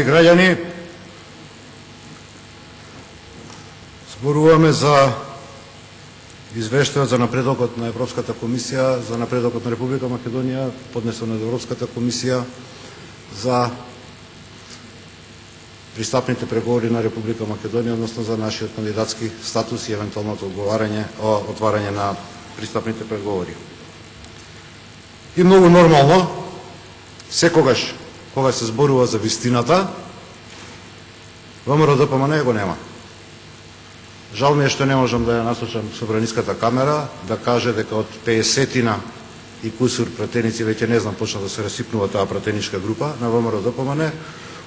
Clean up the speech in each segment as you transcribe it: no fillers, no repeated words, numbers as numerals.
граѓани, зборуваме за извештајот за напредокот на Европската комисија, за напредокот на Република Македонија, поднесен од Европската комисија за пристапните преговори на Република Македонија, односно за нашиот кандидатски статус и евентуалното отварање на пристапните преговори. И многу нормално, секогаш кога се зборува за вистината, ВМРО-ДПМН го нема. Жал ми е што не можам да ја насочам Собраниската камера, да каже дека од 50-тина и кусур пратеници, веќе не знам, почна да се расипнува таа пратеничка група на ВМРО-ДПМН,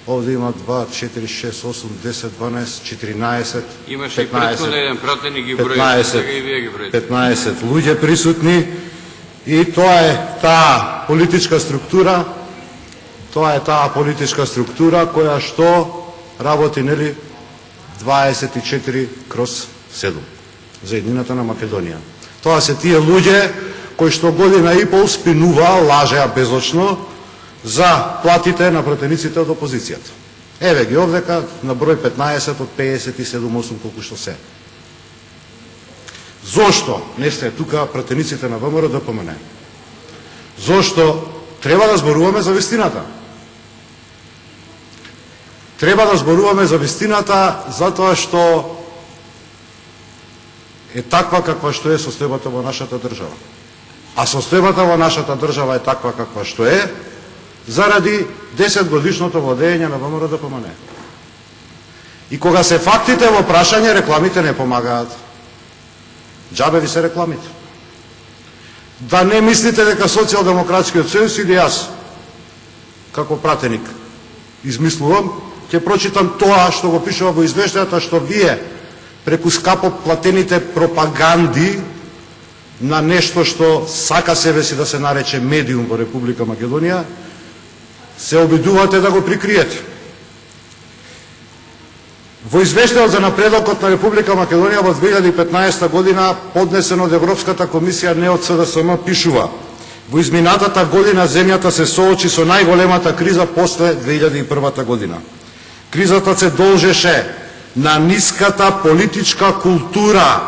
овде има 2, 4, 6, 8, 10, 12, 14, имаше и претходно еден пратеник ги брои, сега и вие ги броите. 15 луѓе присутни и тоа е таа политичка структура, која што работи, нели, 24/7 за еднината на Македонија. Тоа се тие луѓе кои што година и пол спинува, лажеа безочно за платите на пратениците од опозицијата. Еве ги овдека на број 15 од 57-8 колку што се. Зошто не сте тука пратениците на ВМРО-ДПМН? Зошто треба да зборуваме за вистината? Треба да зборуваме за вистината затоа што е таква каква што е состојбата во нашата држава. А состојбата во нашата држава е таква каква што е заради 10-годишното владење на ВМРО-ДПМН. И кога се фактите во прашање, рекламите не помагаат. Џабе ви се рекламите. Да не мислите дека Социјалдемократскиот сојуз или јас, како пратеник, измислувам, ќе прочитам тоа што го пишува во извештајата, што вие преку скапо платените пропаганди на нешто што сака себе си да се нарече медиум во Република Македонија, се обидувате да го прикриете. Во извештајот за напредокот на Република Македонија во 2015 година, поднесен од Европската комисија, не од СДСМ, пишува: во изминатата година земјата се соочи со најголемата криза после 2001 година. Кризата се должеше на ниската политичка култура,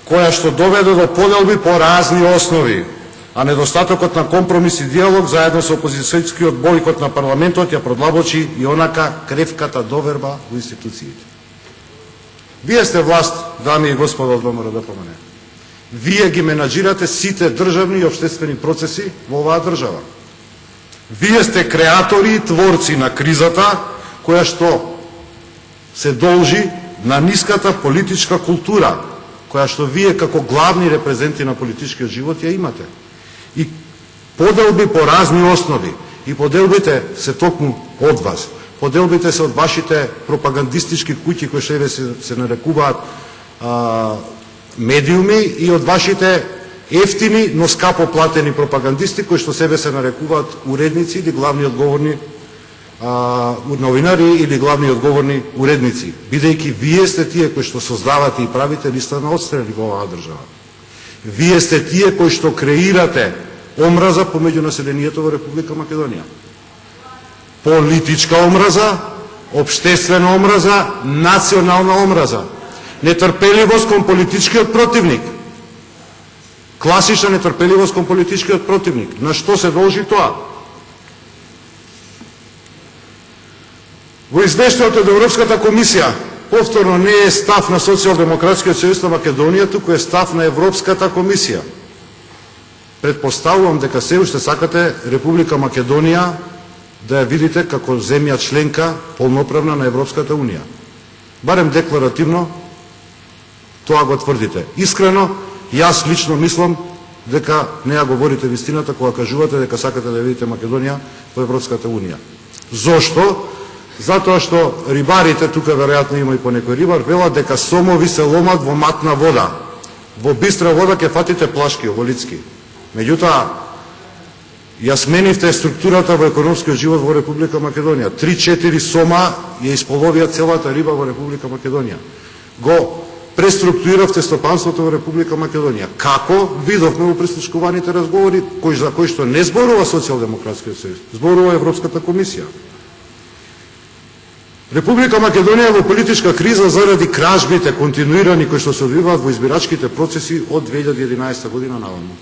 која што доведе до поделби по разни основи, а недостатокот на компромис и диалог заедно со опозицијскиот бойкот на парламентот ја продлабочи и онака кревката доверба во институциите. Вие сте власт, дами и господа од ВМРО-ДПМН. Вие ги менаџирате сите државни и општествени процеси во оваа држава. Вие сте креатори и творци на кризата, која што се должи на ниската политичка култура, која што вие како главни репрезенти на политичкиот живот ја имате. И поделби по разни основи. И поделбите се токму од вас. Поделбите се од вашите пропагандистички куќи кои што се нарекуваат медиуми и од вашите ефтини, но скапо платени пропагандисти кои што себе се нарекуваат уредници или главни одговорни новинари или главни одговорни уредници, бидејќи вие сте тие кои што создавате и правите листа на отстрели во оваа држава. Вие сте тие кои што креирате омраза помеѓу населението во Република Македонија. Политичка омраза, општествена омраза, национална омраза, нетрпеливост кон политичкиот противник. Класична нетрпеливост кон политичкиот противник. На што се должи тоа? Во извештајот од Европската комисија, повторно не е став на Социјалдемократскиот сојуз на Македонија, туку е став на Европската комисија. Предпоставувам дека се уште сакате Република Македонија да ја видите како земја членка полноправна на Европската унија. Барем декларативно тоа го тврдите. Искрено, јас лично мислам дека не ја говорите вистината кога кажувате дека сакате да видите Македонија во Европската унија. Зошто? Затоа што рибарите, тука веројатно има и по некој рибар, велат дека сомови се ломат во матна вода. Во бистра вода ќе фатите плашки, оволицки. Меѓутоа, ја сменивте структурата во економскиот живот во Република Македонија. 3-4 сома ја исполовија целата риба во Република Македонија. Го преструктуриравте стопанството во Република Македонија. Како? Видовме во прислушкуваните разговори, за кои што не зборува Социјалдемократскиот сојуз, зборува Европската комисија. Република Македонија во политичка криза заради кражбите континуирани кои што се одвиваат во избирачките процеси од 2011 година наваму.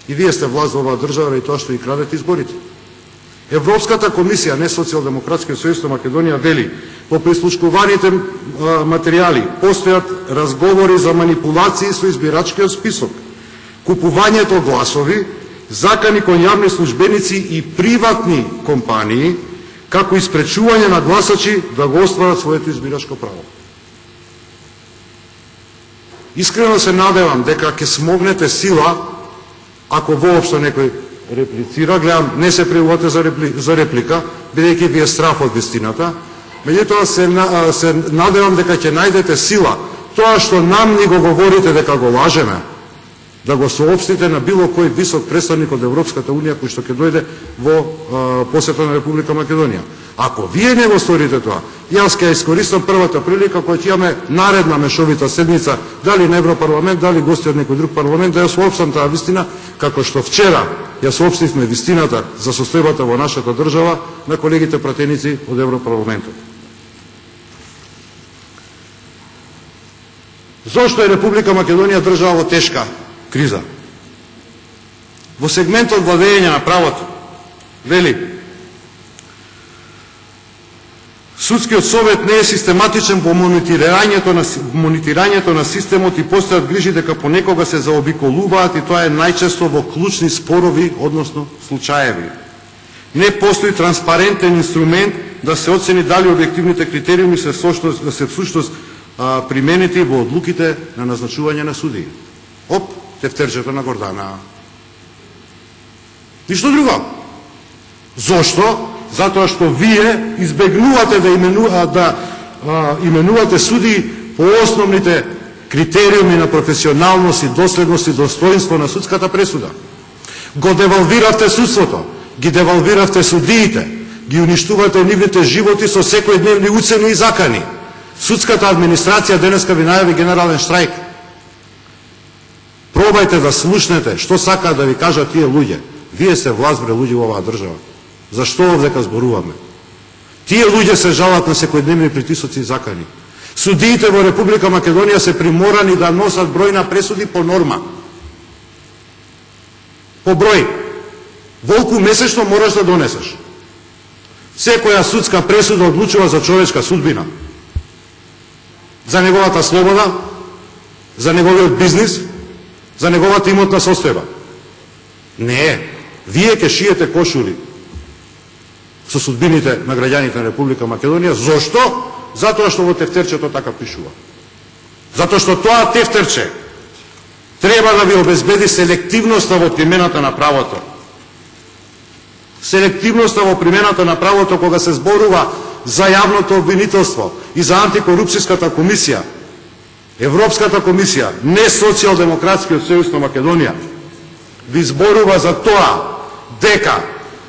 И вие сте власт во оваа држава и тоа што и крадете изборите. Европската комисија, не Социјалдемократскиот сојуз на Македонија, вели по прислушкуваните материјали постојат разговори за манипулации со избирачкиот список, купувањето гласови, закани кон јавни службеници и приватни компании, како и спречување на гласачи да го остварат своето избирачко право. Искрено се надевам дека ќе смогнете сила, ако воопшто некој реплицира, гледам, не се пријавувате за реплика, бидејќи ви е страф од вистината, меѓутоа се надевам дека ќе најдете сила, тоа што нам ни го говорите дека го лажеме, да го соопштите на било кој висок представник од Европската Унија кој што ќе дојде во посета на Република Македонија. Ако вие не го сторите тоа, јас ќе искористам првата прилика која ќе имаме наредна мешовита седница, дали на Европарламент, дали гости од некој друг парламент, да ја соопштам таа вистина, како што вчера ја соопштивме вистината за состојбата во нашата држава на колегите пратеници од Европарламентот. Зошто е Република Македонија држава во тешка криза? Во сегментот владење на правото, вели, Судскиот совет не е систематичен во монитирањето на системот и постојат грижи дека понекога се заобиколуваат и тоа е најчесто во клучни спорови, односно случаеви. Не постои транспарентен инструмент да се оцени дали објективните критериуми се всушност применети во одлуките на назначување на судии. Оп, тефтерчето на Гордана. Ништо друго. Зошто? Затоа што вие избегнувате да именувате судии по основните критериуми на професионалност и доследност и достоинство на судската пресуда. Го девалвиравте судството, ги девалвиравте судиите, ги уништувате нивните животи со секојдневни уцени и закани. Судската администрација денеска ви најави генерален штрајк. Пробајте да слушнете што сакаат да ви кажат тие луѓе. Вие сте власт, бре луѓе во оваа држава. Зашто овдека зборуваме? Тие луѓе се жалат на секојдневни притисоци и закани. Судиите во Република Македонија се приморани да носат број на пресуди по норма. По број. Волку месечно мораш да донесеш. Секоја судска пресуда одлучува за човечка судбина. За неговата слобода, за неговиот бизнис, за неговата имотна состојба. Не, вие ќе шиете кошури со судбините на граѓаните на Република Македонија. Зошто? Затоа што во тефтерчето така пишува. Затоа што тоа тефтерче треба да ви обезбеди селективноста во примената на правото. Селективноста во примената на правото кога се зборува за јавното обвинителство и за антикорупцијската комисија. Европската комисија, не Социјалдемократскиот сојуз на Македонија, ви зборува за тоа дека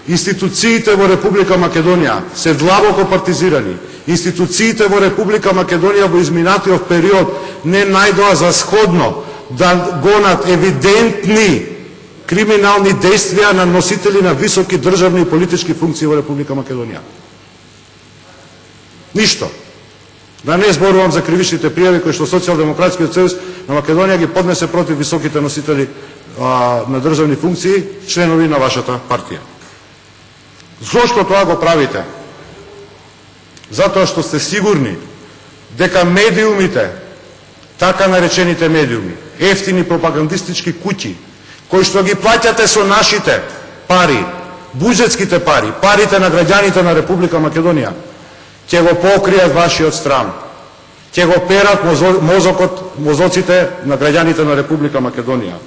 институциите во Република Македонија се длабоко партизирани. Институциите во Република Македонија во изминатиот период не најдоа за сходно да гонат евидентни криминални действија на носители на високи државни и политички функции во Република Македонија. Ништо. Да не зборувам за кривичните пријави кои што Социјалдемократскиот сојуз на Македонија ги поднесе против високите носители на државни функции, членови на вашата партија. Зошто тоа го правите? Затоа што сте сигурни дека медиумите, така наречените медиуми, ефтини пропагандистички куќи, кои што ги плаќате со нашите пари, буџетските пари, парите на граѓаните на Република Македонија, ќе го покријат вашиот стран, ќе го перат мозоците на граѓаните на Република Македонија.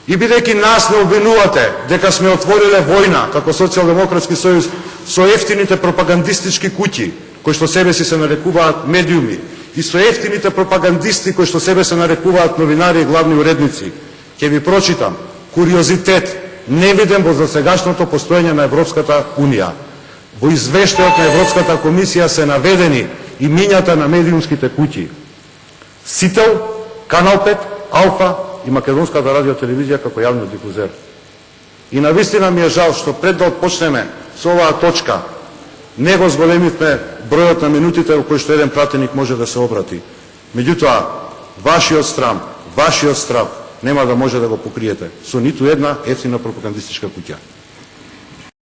И бидејќи нас не обвинувате дека сме отвориле војна како Социјалдемократски сојуз со ефтините пропагандистички куќи, кои што себе си се нарекуваат медиуми, и со ефтините пропагандисти кои што себе се нарекуваат новинари и главни уредници, ќе ви прочитам куриозитет, невиден во засегашното постоење на Европската Унија. Во извештајот на Европската комисија се наведени имињата на медиумските куќи: Сител, Канал 5, Алфа и Македонската радиотелевизија како јавни дифузер. И навистина ми е жал што пред да отпочнеме со оваа точка не го зголемивме бројот на минутите во кои што еден пратеник може да се обрати. Меѓутоа, вашиот страв нема да може да го покриете со ниту една ефтина пропагандистичка куќа.